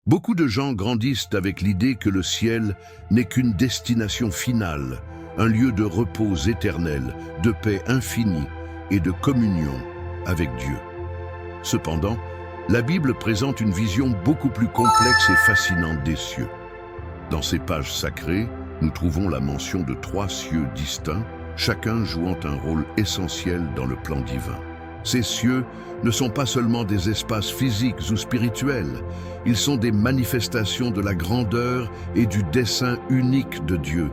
Beaucoup de gens grandissent avec l'idée que le ciel n'est qu'une destination finale, un lieu de repos éternel, de paix infinie et de communion avec Dieu. Cependant, la Bible présente une vision beaucoup plus complexe et fascinante des cieux. Dans ces pages sacrées, nous trouvons la mention de 3 cieux distincts, chacun jouant un rôle essentiel dans le plan divin. Ces cieux ne sont pas seulement des espaces physiques ou spirituels, ils sont des manifestations de la grandeur et du dessein unique de Dieu.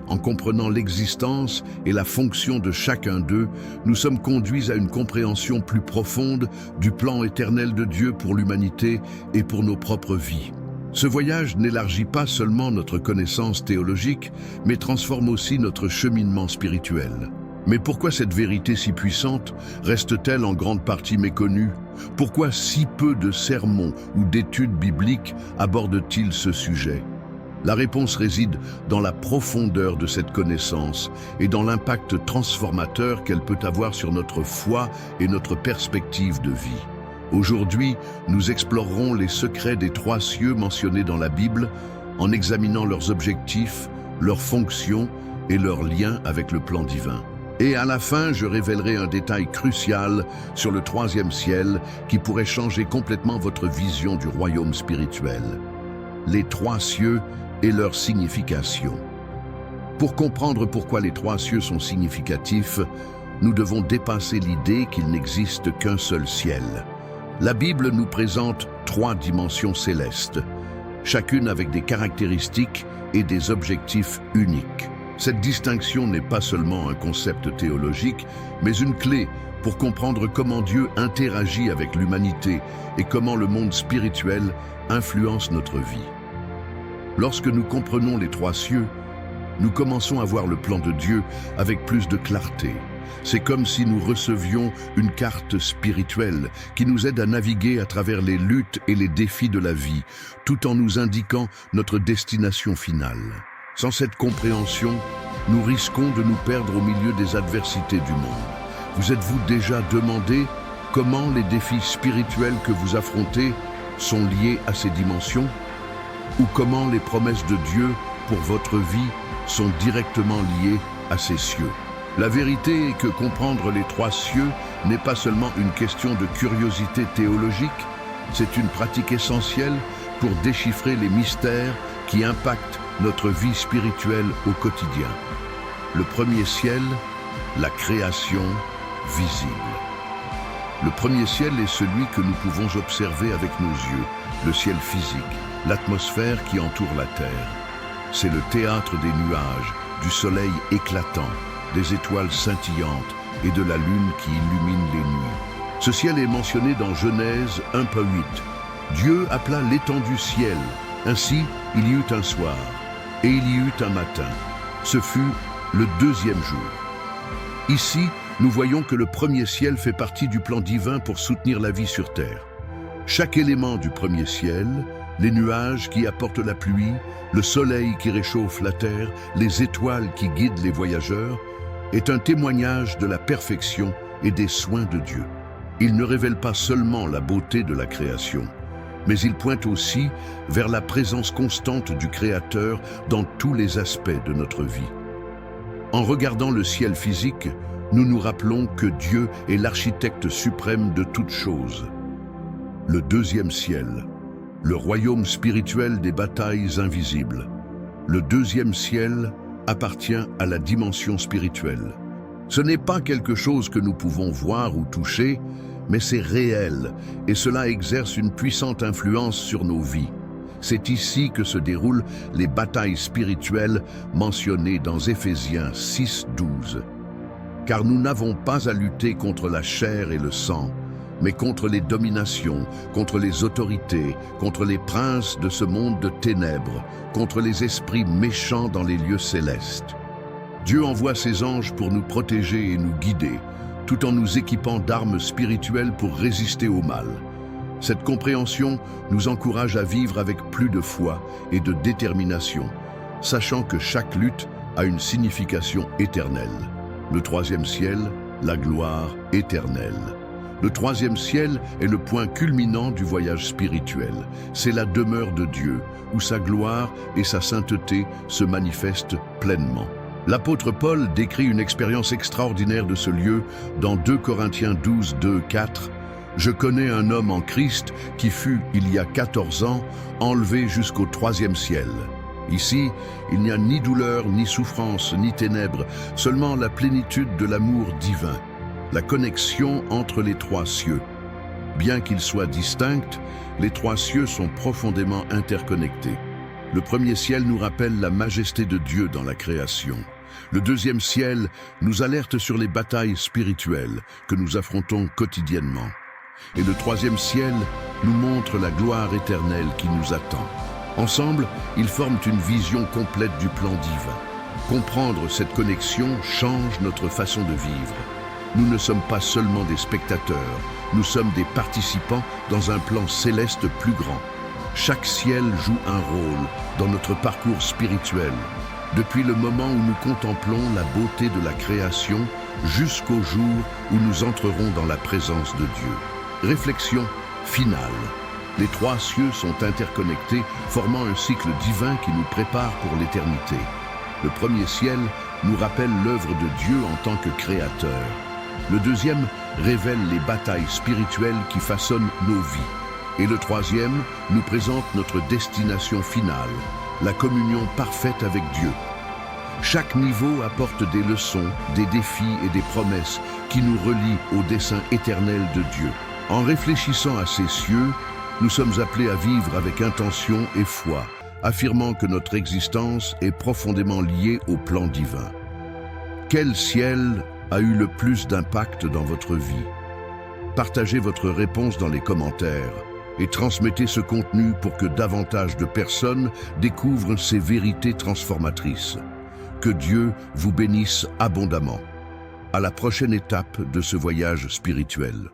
En comprenant l'existence et la fonction de chacun d'eux, nous sommes conduits à une compréhension plus profonde du plan éternel de Dieu pour l'humanité et pour nos propres vies. Ce voyage n'élargit pas seulement notre connaissance théologique, mais transforme aussi notre cheminement spirituel. Mais pourquoi cette vérité si puissante reste-t-elle en grande partie méconnue? Pourquoi si peu de sermons ou d'études bibliques abordent-ils ce sujet? La réponse réside dans la profondeur de cette connaissance et dans l'impact transformateur qu'elle peut avoir sur notre foi et notre perspective de vie. Aujourd'hui, nous explorerons les secrets des 3 cieux mentionnés dans la Bible en examinant leurs objectifs, leurs fonctions et leurs liens avec le plan divin. Et à la fin, je révélerai un détail crucial sur le 3e ciel qui pourrait changer complètement votre vision du royaume spirituel. Les 3 cieux et leur signification. Pour comprendre pourquoi les 3 cieux sont significatifs, nous devons dépasser l'idée qu'il n'existe qu'un seul ciel. La Bible nous présente 3 dimensions célestes, chacune avec des caractéristiques et des objectifs uniques. Cette distinction n'est pas seulement un concept théologique, mais une clé pour comprendre comment Dieu interagit avec l'humanité et comment le monde spirituel influence notre vie. Lorsque nous comprenons les 3 cieux, nous commençons à voir le plan de Dieu avec plus de clarté. C'est comme si nous recevions une carte spirituelle qui nous aide à naviguer à travers les luttes et les défis de la vie, tout en nous indiquant notre destination finale. Sans cette compréhension, nous risquons de nous perdre au milieu des adversités du monde. Vous êtes-vous déjà demandé comment les défis spirituels que vous affrontez sont liés à ces dimensions? Ou comment les promesses de Dieu pour votre vie sont directement liées à ces cieux? La vérité est que comprendre les 3 cieux n'est pas seulement une question de curiosité théologique, c'est une pratique essentielle pour déchiffrer les mystères qui impactent notre vie spirituelle au quotidien. Le 1er ciel, la création visible. Le 1er ciel est celui que nous pouvons observer avec nos yeux, le ciel physique, l'atmosphère qui entoure la terre. C'est le théâtre des nuages, du soleil éclatant, des étoiles scintillantes et de la lune qui illumine les nuits. Ce ciel est mentionné dans Genèse 1:8. Dieu appela l'étendue ciel. Ainsi, il y eut un soir, et il y eut un matin. Ce fut le 2e jour. Ici, nous voyons que le 1er ciel fait partie du plan divin pour soutenir la vie sur terre. Chaque élément du 1er ciel, les nuages qui apportent la pluie, le soleil qui réchauffe la terre, les étoiles qui guident les voyageurs, est un témoignage de la perfection et des soins de Dieu. Il ne révèle pas seulement la beauté de la création, mais il pointe aussi vers la présence constante du Créateur dans tous les aspects de notre vie. En regardant le ciel physique, nous nous rappelons que Dieu est l'architecte suprême de toutes choses. Le 2e ciel, le royaume spirituel des batailles invisibles. Le 2e ciel appartient à la dimension spirituelle. Ce n'est pas quelque chose que nous pouvons voir ou toucher, mais c'est réel, et cela exerce une puissante influence sur nos vies. C'est ici que se déroulent les batailles spirituelles mentionnées dans Éphésiens 6:12. Car nous n'avons pas à lutter contre la chair et le sang, mais contre les dominations, contre les autorités, contre les princes de ce monde de ténèbres, contre les esprits méchants dans les lieux célestes. Dieu envoie ses anges pour nous protéger et nous guider, tout en nous équipant d'armes spirituelles pour résister au mal. Cette compréhension nous encourage à vivre avec plus de foi et de détermination, sachant que chaque lutte a une signification éternelle. Le 3e ciel, la gloire éternelle. Le troisième ciel est le point culminant du voyage spirituel. C'est la demeure de Dieu, où sa gloire et sa sainteté se manifestent pleinement. L'apôtre Paul décrit une expérience extraordinaire de ce lieu dans 2 Corinthiens 12, 2, 4. « Je connais un homme en Christ qui fut, il y a 14 ans, enlevé jusqu'au troisième ciel. Ici, il n'y a ni douleur, ni souffrance, ni ténèbres, seulement la plénitude de l'amour divin, la connexion entre les trois cieux. Bien qu'ils soient distincts, les trois cieux sont profondément interconnectés. Le premier ciel nous rappelle la majesté de Dieu dans la création. Le deuxième ciel nous alerte sur les batailles spirituelles que nous affrontons quotidiennement. Et le troisième ciel nous montre la gloire éternelle qui nous attend. Ensemble, ils forment une vision complète du plan divin. Comprendre cette connexion change notre façon de vivre. Nous ne sommes pas seulement des spectateurs, nous sommes des participants dans un plan céleste plus grand. Chaque ciel joue un rôle dans notre parcours spirituel, depuis le moment où nous contemplons la beauté de la création jusqu'au jour où nous entrerons dans la présence de Dieu. Réflexion finale. Les trois cieux sont interconnectés, formant un cycle divin qui nous prépare pour l'éternité. Le premier ciel nous rappelle l'œuvre de Dieu en tant que créateur. Le deuxième révèle les batailles spirituelles qui façonnent nos vies. Et le troisième nous présente notre destination finale, la communion parfaite avec Dieu. Chaque niveau apporte des leçons, des défis et des promesses qui nous relient au dessein éternel de Dieu. En réfléchissant à ces cieux, nous sommes appelés à vivre avec intention et foi, affirmant que notre existence est profondément liée au plan divin. Quel ciel a eu le plus d'impact dans votre vie? Partagez votre réponse dans les commentaires et transmettez ce contenu pour que davantage de personnes découvrent ces vérités transformatrices. Que Dieu vous bénisse abondamment. À la prochaine étape de ce voyage spirituel.